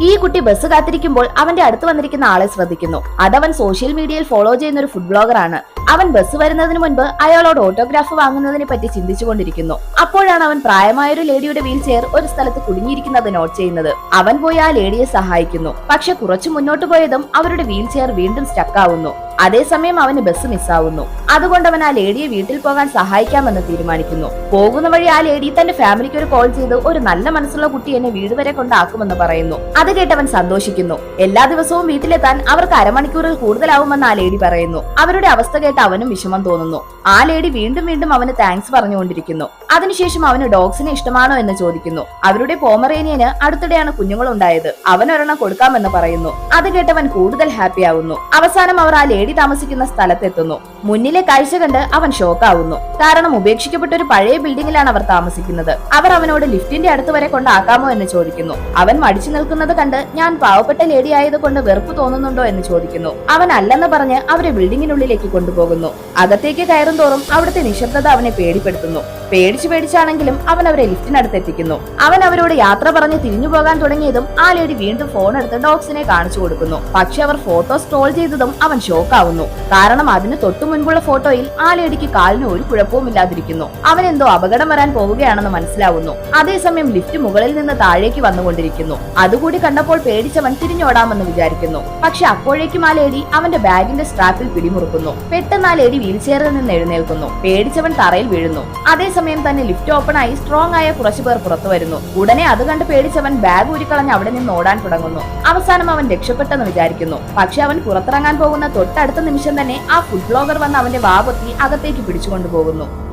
ഈ കുട്ടി ബസ് കാത്തിരിക്കുമ്പോൾ അവന്റെ അടുത്ത് വന്നിരിക്കുന്ന ആളെ ശ്രദ്ധിക്കുന്നു. അതവൻ സോഷ്യൽ മീഡിയയിൽ ഫോളോ ചെയ്യുന്ന ഒരു ഫുഡ് ബ്ലോഗർ ആണ്. അവൻ ബസ് വരുന്നതിന് മുൻപ് അയാളോട് ഓട്ടോഗ്രാഫ് വാങ്ങുന്നതിനെ പറ്റി ചിന്തിച്ചുകൊണ്ടിരിക്കുന്നു. അപ്പോഴാണ് അവൻ പ്രായമായൊരു ലേഡിയുടെ വീൽ ചെയർ ഒരു സ്ഥലത്ത് കുടുങ്ങിയിരിക്കുന്നത് നോട്ട് ചെയ്യുന്നത്. അവൻ പോയി ആ ലേഡിയെ സഹായിക്കുന്നു. പക്ഷെ കുറച്ചു മുന്നോട്ട് പോയതും അവരുടെ വീൽ ചെയർ വീണ്ടും സ്റ്റക്ക് ആവുന്നു. അതേസമയം അവന് ബസ് മിസ്സാവുന്നു. അതുകൊണ്ട് അവൻ ആ ലേഡിയെ വീട്ടിൽ പോകാൻ സഹായിക്കാമെന്ന് തീരുമാനിക്കുന്നു. പോകുന്ന വഴി ആ ലേഡി തന്റെ ഫാമിലിക്ക് ഒരു കോൾ ചെയ്ത് ഒരു നല്ല മനസ്സുള്ള കുട്ടി എന്നെ വീട് വരെ കൊണ്ടാക്കുമെന്ന് പറയുന്നു. അത് കേട്ടവൻ സന്തോഷിക്കുന്നു. എല്ലാ ദിവസവും വീട്ടിലെത്താൻ അവർക്ക് അരമണിക്കൂറിൽ കൂടുതലാവുമെന്ന് ആ ലേഡി പറയുന്നു. അവരുടെ അവസ്ഥ കേട്ട് അവനും വിഷമം തോന്നുന്നു. ആ ലേഡി വീണ്ടും വീണ്ടും അവന് താങ്ക്സ് പറഞ്ഞുകൊണ്ടിരിക്കുന്നു. അതിനുശേഷം അവന് ഡോഗ്സിനെ ഇഷ്ടമാണോ എന്ന് ചോദിക്കുന്നു. അവരുടെ പോമറേനിയന് അടുത്തിടെയാണ് കുഞ്ഞുങ്ങളുണ്ടായത്. അവൻ ഒരെണ്ണം കൊടുക്കാമെന്ന് പറയുന്നു. അത് കേട്ടവൻ കൂടുതൽ ഹാപ്പി ആവുന്നു. അവസാനം അവർ ആ ലേഡി താമസിക്കുന്ന സ്ഥലത്തെത്തുന്നു. മുന്നിലെ കാഴ്ച കണ്ട് അവൻ ഷോക്കാവുന്നു. കാരണം ഉപേക്ഷിക്കപ്പെട്ട ഒരു പഴയ ബിൽഡിംഗിലാണ് അവർ താമസിക്കുന്നത്. അവർ അവനോട് ലിഫ്റ്റിന്റെ അടുത്ത് വരെ കൊണ്ടാക്കാമോ എന്ന് ചോദിക്കുന്നു. അവൻ മടിച്ചു നിൽക്കുന്നത് കണ്ട് ഞാൻ പാവപ്പെട്ട ലേഡി ആയതുകൊണ്ട് വെറുപ്പ് തോന്നുന്നുണ്ടോ എന്ന് ചോദിക്കുന്നു. അവൻ അല്ലെന്ന് പറഞ്ഞ് അവരെ ബിൽഡിങ്ങിനുള്ളിലേക്ക് കൊണ്ടുപോകുന്നു. അകത്തേക്ക് കയറും തോറും അവിടുത്തെ നിശബ്ദത അവനെ പേടിപ്പെടുത്തുന്നു. പേടിച്ചാണെങ്കിലും അവൻ അവരെ ലിഫ്റ്റിനടുത്ത് എത്തിക്കുന്നു. അവൻ അവരോട് യാത്ര പറഞ്ഞ് തിരിഞ്ഞു പോകാൻ തുടങ്ങിയതും ആ ലേഡി വീണ്ടും ഫോൺ എടുത്ത് ഡോഗ്സിനെ കാണിച്ചു കൊടുക്കുന്നു. പക്ഷെ അവർ ഫോട്ടോ സ്ക്രോൾ ചെയ്തതും അവൻ ഷോക്കാവുന്നു. കാരണം അതിന് തൊട്ടു മുൻപുള്ള ഫോട്ടോയിൽ ആ ലേഡിക്ക് കാലിന് ഒരു കുഴപ്പവും ഇല്ലാതിരിക്കുന്നു. അവൻ എന്തോ അപകടം വരാൻ പോവുകയാണെന്ന് മനസ്സിലാവുന്നു. അതേസമയം ലിഫ്റ്റ് മുകളിൽ നിന്ന് താഴേക്ക് വന്നുകൊണ്ടിരിക്കുന്നു. അതുകൂടി കണ്ടപ്പോൾ പേടിച്ചവൻ തിരിഞ്ഞോടാമെന്ന് വിചാരിക്കുന്നു. പക്ഷെ അപ്പോഴേക്കും ആ ലേഡി അവന്റെ ബാഗിന്റെ സ്ട്രാപ്പിൽ പിടിമുറുക്കുന്നു. പെട്ടെന്ന് ആ ലേഡി വീൽ ചെയറിൽ നിന്ന് എഴുന്നേൽക്കുന്നു. പേടിച്ചവൻ തറയിൽ വീഴുന്നു. അതേസമയം തന്നെ ലിഫ്റ്റ് ഓപ്പൺ ആയി സ്ട്രോങ് ആയ കുറച്ചു പേർ പുറത്തു വരുന്നു. ഉടനെ അത് കണ്ട് പേടിച്ചവൻ ബാഗ് ഊരിക്കളഞ്ഞ് അവിടെ നിന്ന് ഓടാൻ തുടങ്ങുന്നു. അവസാനം അവൻ രക്ഷപ്പെട്ടെന്ന് വിചാരിക്കുന്നു. പക്ഷെ അവൻ പുറത്തിറങ്ങാൻ പോകുന്ന തൊട്ടടുത്ത നിമിഷം തന്നെ ആ ഫുഡ് ബ്ലോഗർ വന്ന് അവന്റെ വാ പൊത്തി അകത്തേക്ക് പിടിച്ചുകൊണ്ടുപോകുന്നു.